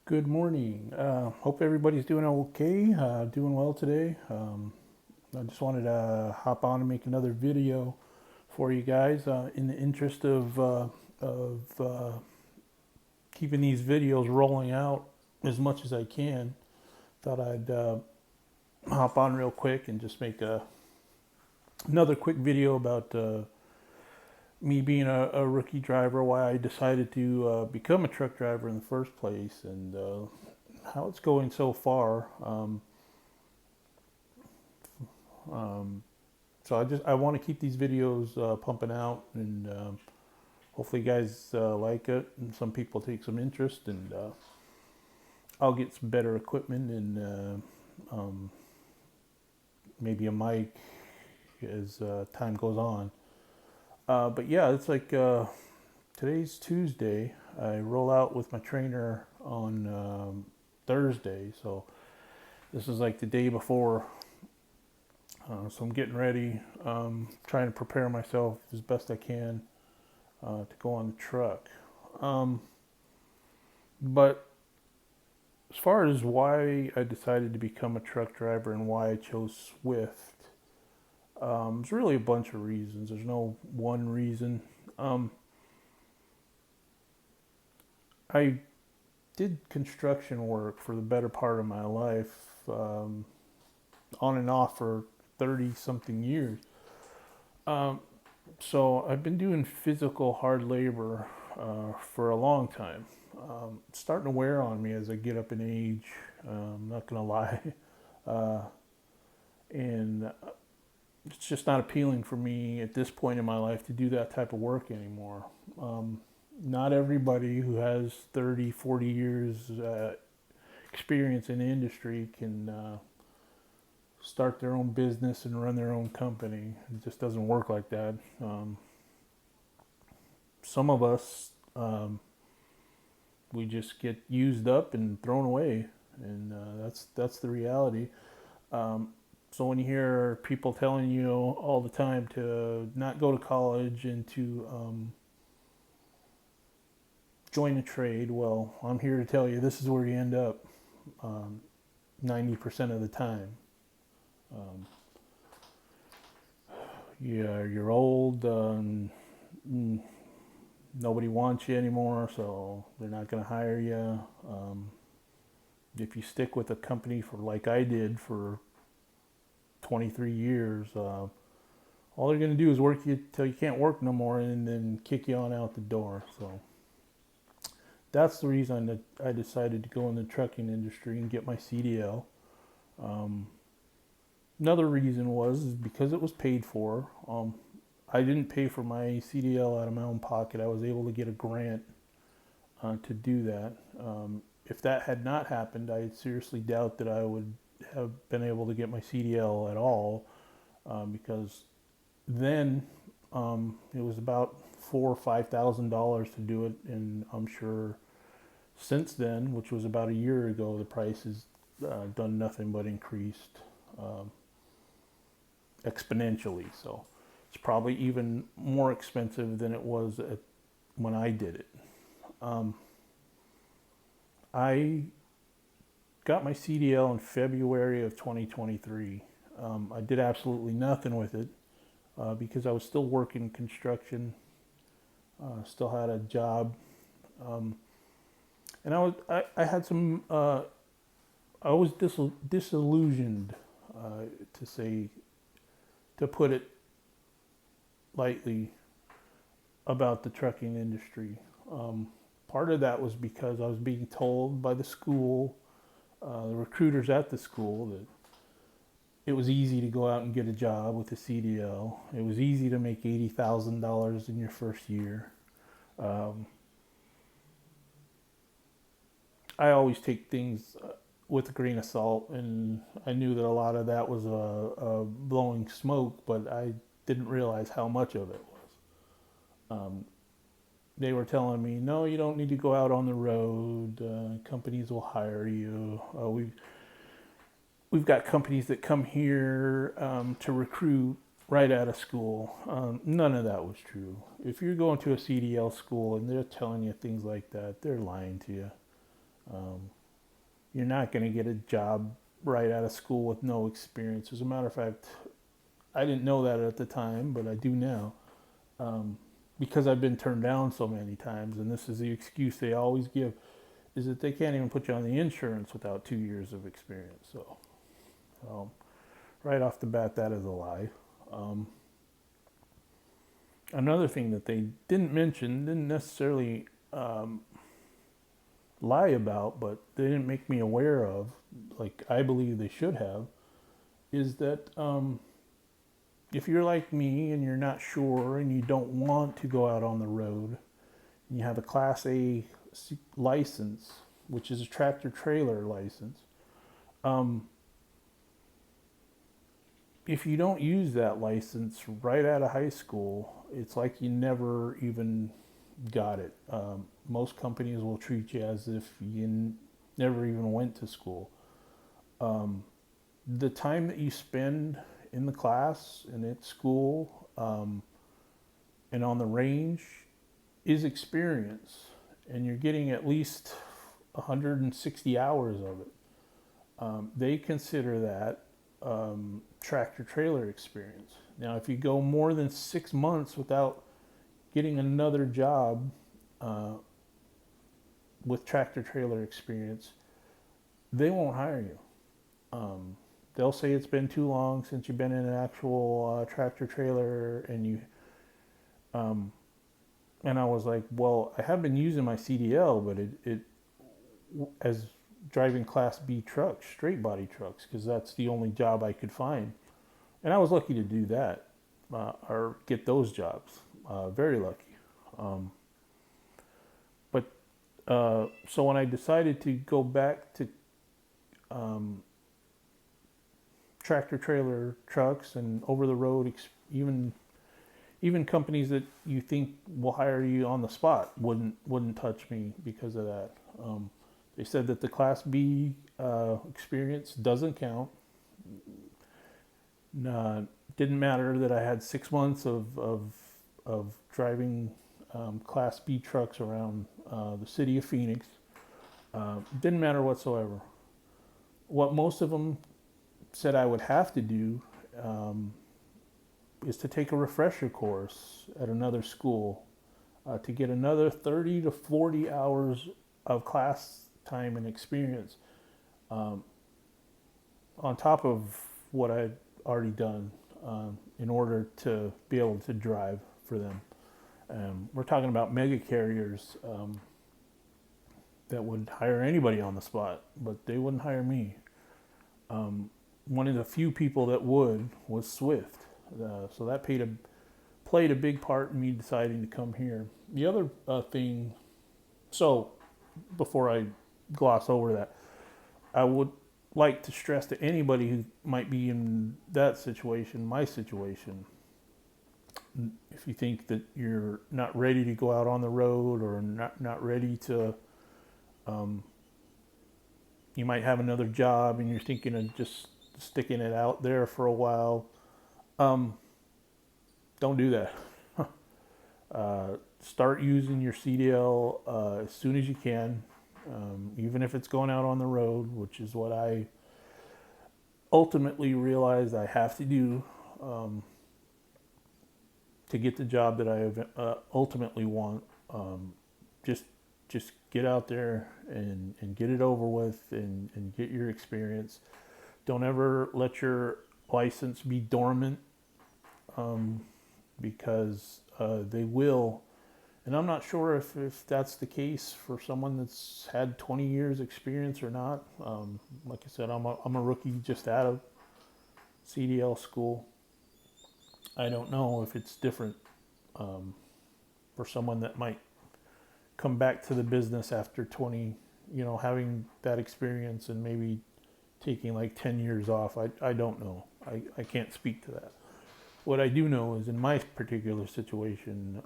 Good morning. Hope everybody's doing okay, doing well today. I just wanted to hop on and make another video for you guys in the interest of keeping these videos rolling out as much as I can. Thought I'd hop on real quick and just make another quick video about me being a rookie driver, why I decided to become a truck driver in the first place, and how it's going so far. Um, so I want to keep these videos pumping out, and hopefully you guys like it, and some people take some interest, and I'll get some better equipment and maybe a mic as time goes on. But yeah, it's like today's Tuesday. I roll out with my trainer on Thursday, so this is like the day before. So I'm getting ready, trying to prepare myself as best I can to go on the truck. Um, but as far as why I decided to become a truck driver and why I chose Swift, there's really a bunch of reasons. There's no one reason. Um, I did construction work for the better part of my life, on and off for 30 something years. Um, so I've been doing physical hard labor for a long time. It's starting to wear on me as I get up in age. I'm not gonna lie, uh, and it's just not appealing for me at this point in my life to do that type of work anymore. Not everybody who has 30, 40 years experience in the industry can start their own business and run their own company. It just doesn't work like that. Some of us, we just get used up and thrown away, and that's the reality. Um, so when you hear people telling you all the time to not go to college and to join a trade, well, I'm here to tell you this is where you end up 90% of the time. Um, yeah, you're old. Nobody wants you anymore, so they're not going to hire you. If you stick with a company for like I did for 23 years, all they're going to do is work you till you can't work no more, and then kick you on out the door. So that's the reason that I decided to go in the trucking industry and get my CDL. Um, Another reason was because it was paid for. I didn't pay for my CDL out of my own pocket. I was able to get a grant to do that. If that had not happened, I seriously doubt that I would have been able to get my CDL at all, because then it was about $4,000 or $5,000 to do it, and I'm sure since then, which was about a year ago, the price has done nothing but increased exponentially. So it's probably even more expensive than it was when I did it. Um, I got my CDL in February of 2023. I did absolutely nothing with it because I was still working construction, still had a job, um, and I had some I was disillusioned, to say, to put it lightly, about the trucking industry. Part of that was because I was being told by the school, the recruiters at the school, that it was easy to go out and get a job with a CDL. It was easy to make $80,000 in your first year. Um, I always take things with a grain of salt, and I knew that a lot of that was blowing smoke, but I didn't realize how much of it was. They were telling me, no, you don't need to go out on the road. Companies will hire you. We've got companies that come here to recruit right out of school. None of that was true. If you're going to a CDL school and they're telling you things like that, they're lying to you. You're not going to get a job right out of school with no experience. As a matter of fact, I didn't know that at the time, but I do now. Um, because I've been turned down so many times, and this is the excuse they always give, is that they can't even put you on the insurance without 2 years of experience. So, um, right off the bat, that is a lie. Um, Another thing that they didn't mention, didn't necessarily lie about, but they didn't make me aware of, like I believe they should have, is that if you're like me and you're not sure and you don't want to go out on the road, and you have a Class A license, which is a tractor trailer license, um, if you don't use that license right out of high school, it's like you never even got it. Most companies will treat you as if you never even went to school. Um, the time that you spend in the class and at school and on the range is experience, and you're getting at least 160 hours of it. They consider that tractor trailer experience. Now, if you go more than 6 months without getting another job uh, with tractor trailer experience, they won't hire you. Um, they'll say it's been too long since you've been in an actual tractor trailer, and you. Um, and I was like, well, I have been using my CDL, but it as driving Class B trucks, straight body trucks, because that's the only job I could find. And I was lucky to do that or get those jobs. Very lucky. Um, but so when I decided to go back to um, tractor trailer trucks and over the road, even companies that you think will hire you on the spot wouldn't touch me because of that. They said that the Class B experience doesn't count. Didn't matter that I had 6 months of driving Class B trucks around the city of Phoenix. Didn't matter whatsoever. What most of them said I would have to do is to take a refresher course at another school to get another 30 to 40 hours of class time and experience on top of what I'd already done in order to be able to drive for them. We're talking about mega carriers that would hire anybody on the spot, but they wouldn't hire me. One of the few people that would was Swift. So that played a big part in me deciding to come here. The other thing, so before I gloss over that, I would like to stress to anybody who might be in that situation, my situation, if you think that you're not ready to go out on the road or not ready to, you might have another job and you're thinking of just sticking it out there for a while. Don't do that. Start using your CDL as soon as you can, even if it's going out on the road, which is what I ultimately realized I have to do to get the job that I ultimately want. Just get out there and get it over with and get your experience. Don't ever let your license be dormant because they will. And I'm not sure if that's the case for someone that's had 20 years experience or not. Like I said, I'm a rookie just out of CDL school. I don't know if it's different for someone that might come back to the business after 20, having that experience and maybe taking like 10 years off. I don't know. I can't speak to that. What I do know is in my particular situation,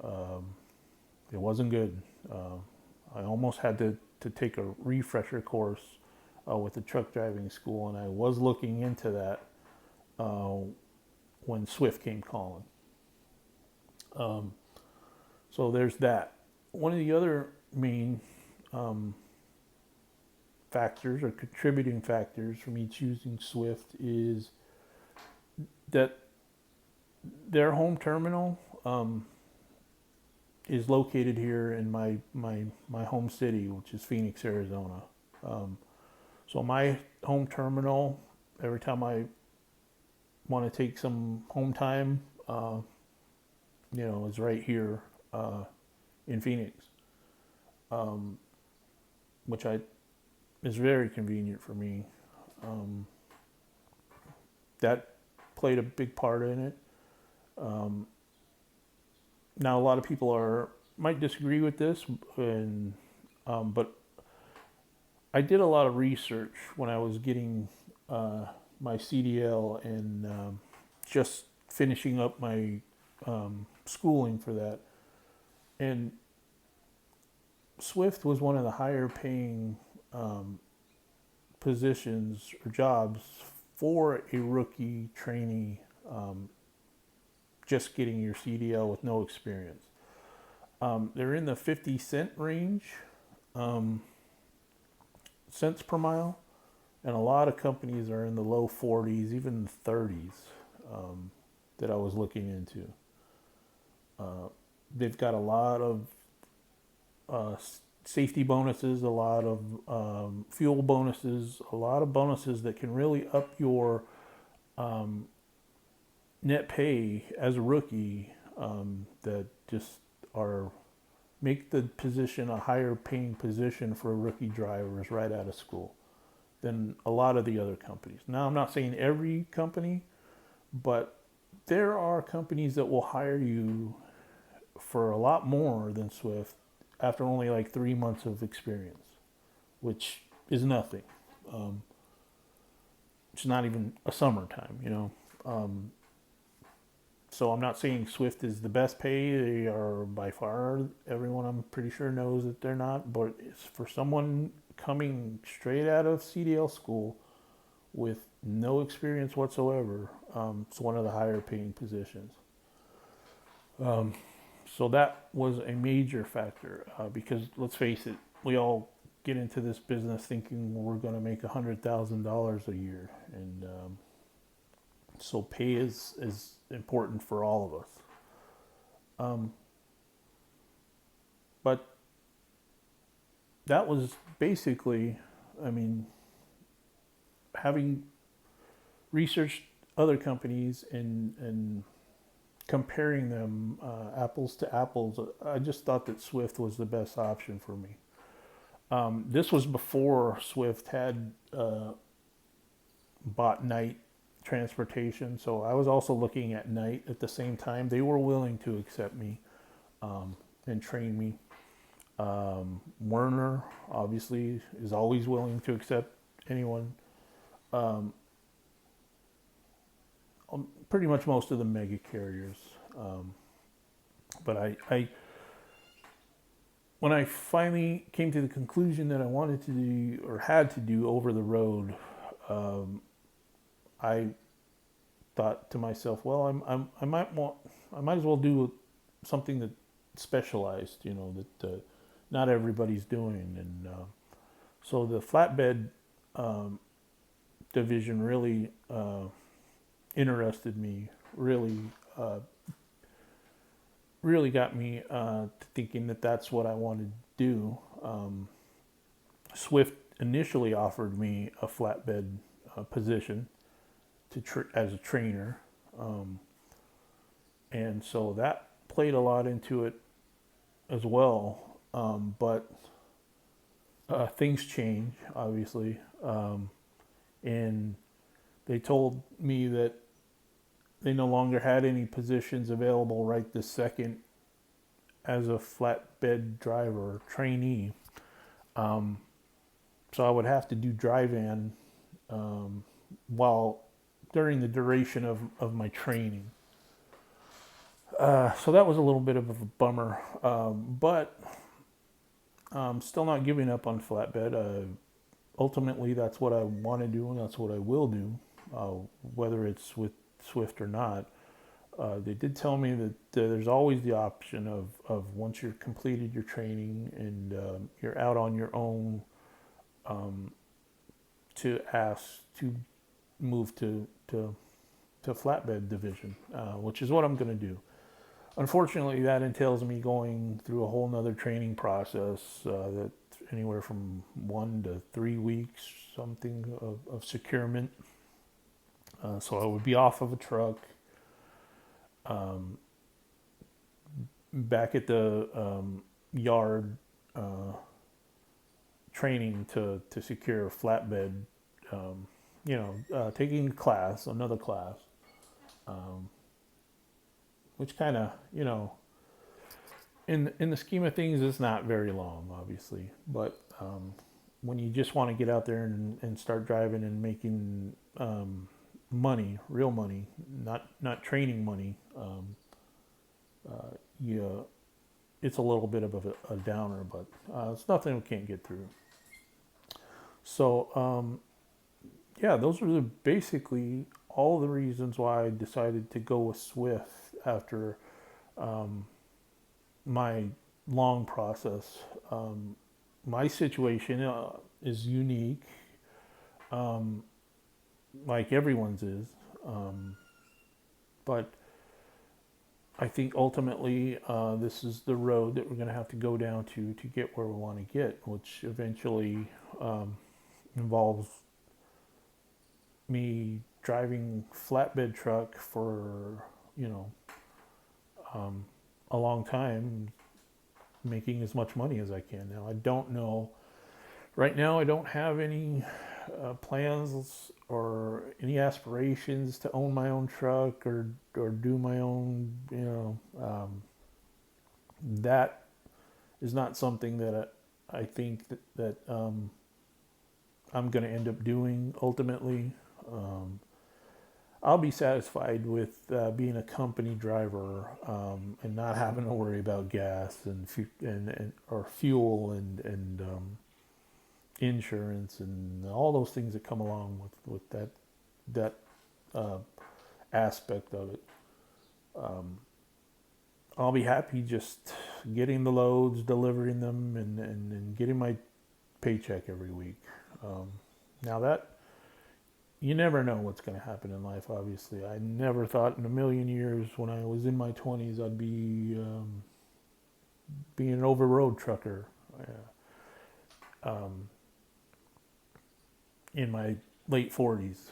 it wasn't good. I almost had to take a refresher course with the truck driving school, and I was looking into that when Swift came calling. So there's that. One of the other main factors or contributing factors for me choosing Swift is that their home terminal is located here in my home city, which is Phoenix, Arizona. Um, so my home terminal, every time I want to take some home time, is right here in Phoenix, um, which is very convenient for me. Um, that played a big part in it. Um, Now, a lot of people might disagree with this, but I did a lot of research when I was getting my CDL and just finishing up my schooling for that. And Swift was one of the higher paying positions or jobs for a rookie trainee just getting your CDL with no experience. They're in the 50 cent range, cents per mile, and a lot of companies are in the low 40s, even the 30s that I was looking into. They've got a lot of safety bonuses, a lot of fuel bonuses, a lot of bonuses that can really up your net pay as a rookie, that just make the position a higher paying position for rookie drivers right out of school than a lot of the other companies. Now, I'm not saying every company, but there are companies that will hire you for a lot more than Swift after only like 3 months of experience, which is nothing. It's not even a summertime. So I'm not saying Swift is the best pay. They are by far, everyone I'm pretty sure knows that they're not. But it's for someone coming straight out of CDL school with no experience whatsoever, it's one of the higher paying positions. So that was a major factor because let's face it, we all get into this business thinking we're going to make $100,000 a year, and so pay is important for all of us. But that was basically, having researched other companies and comparing them apples to apples, I just thought that Swift was the best option for me. This was before Swift had bought night transportation, so I was also looking at night at the same time. They were willing to accept me and train me. Werner obviously is always willing to accept anyone. Pretty much most of the mega carriers, but I when I finally came to the conclusion that I wanted to do or had to do over the road, I thought to myself, well, I might as well do something that specialized, that not everybody's doing, and so the flatbed division really interested me, really got me to thinking that that's what I wanted to do. Swift initially offered me a flatbed position as a trainer, and so that played a lot into it as well. But things change, obviously, and they told me that they no longer had any positions available right this second as a flatbed driver or trainee. So I would have to do dry van during the duration of my training. So that was a little bit of a bummer, but I'm still not giving up on flatbed. Ultimately, that's what I want to do, and that's what I will do, whether it's with Swift or not. They did tell me that there's always the option of once you're completed your training and you're out on your own, to ask to move to flatbed division, which is what I'm going to do. Unfortunately, that entails me going through a whole nother training process that anywhere from 1 to 3 weeks, something of securement. So I would be off of a truck, back at the yard, training to secure a flatbed, taking a class, another class, which kind of, in the scheme of things, it's not very long, obviously. But when you just want to get out there and start driving and making money, real money, not training money, it's a little bit of a downer, but it's nothing we can't get through. So those are basically all the reasons why I decided to go with Swift after my long process. My situation is unique, like everyone's is, but I think ultimately this is the road that we're going to have to go down to get where we want to get, which eventually involves me driving flatbed truck for a long time, making as much money as I can. Now I don't know. Right now I don't have any plans or any aspirations to own my own truck or do my own. That is not something that I think that I'm going to end up doing ultimately. I'll be satisfied with being a company driver and not having to worry about gas and or fuel and insurance and all those things that come along with that aspect of it. I'll be happy just getting the loads, delivering them, and getting my paycheck every week. Now that, you never know what's going to happen in life, obviously. I never thought in a million years when I was in my 20s I'd be being an over-road trucker. In my late 40s.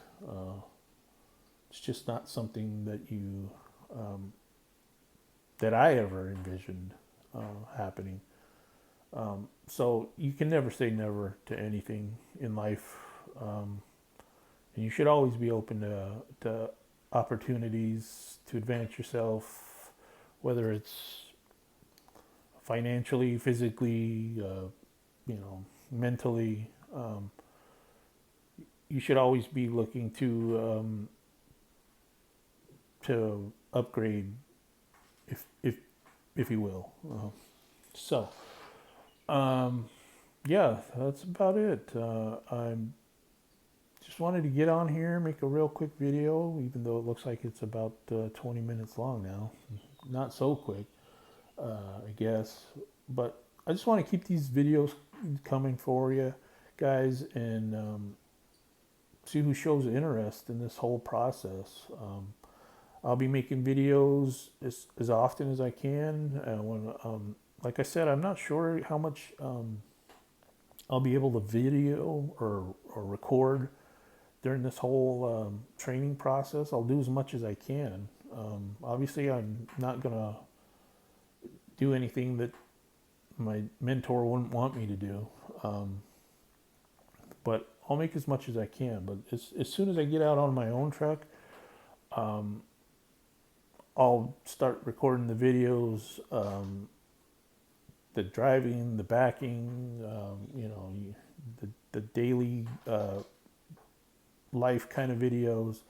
It's just not something that I ever envisioned happening. So you can never say never to anything in life. And you should always be open to opportunities to advance yourself, whether it's financially, physically, mentally. You should always be looking to upgrade, if you will. That's about it. I'm just wanted to get on here, make a real quick video, even though it looks like it's about 20 minutes long now. Not so quick, I guess. But I just want to keep these videos coming for you guys and see who shows interest in this whole process. I'll be making videos as often as I can. Like I said, I'm not sure how much I'll be able to video or record during this whole training process. I'll do as much as I can. Obviously, I'm not going to do anything that my mentor wouldn't want me to do. But I'll make as much as I can. But as soon as I get out on my own truck, I'll start recording the videos, the driving, the backing, the daily life kind of videos.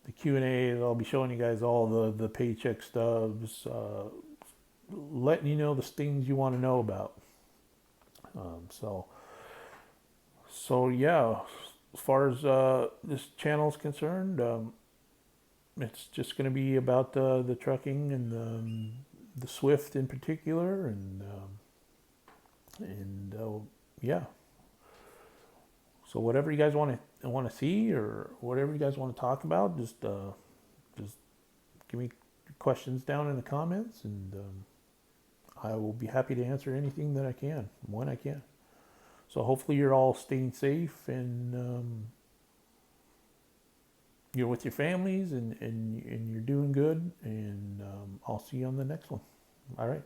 The Q&A, I'll be showing you guys all the paycheck stubs, letting you know the things you want to know about. As far as this channel is concerned, it's just going to be about the trucking and the Swift in particular, and And yeah, so whatever you guys want to see or whatever you guys want to talk about, just give me questions down in the comments, and I will be happy to answer anything that I can when I can. So hopefully you're all staying safe, and you're with your families, and you're doing good. And I'll see you on the next one. All right.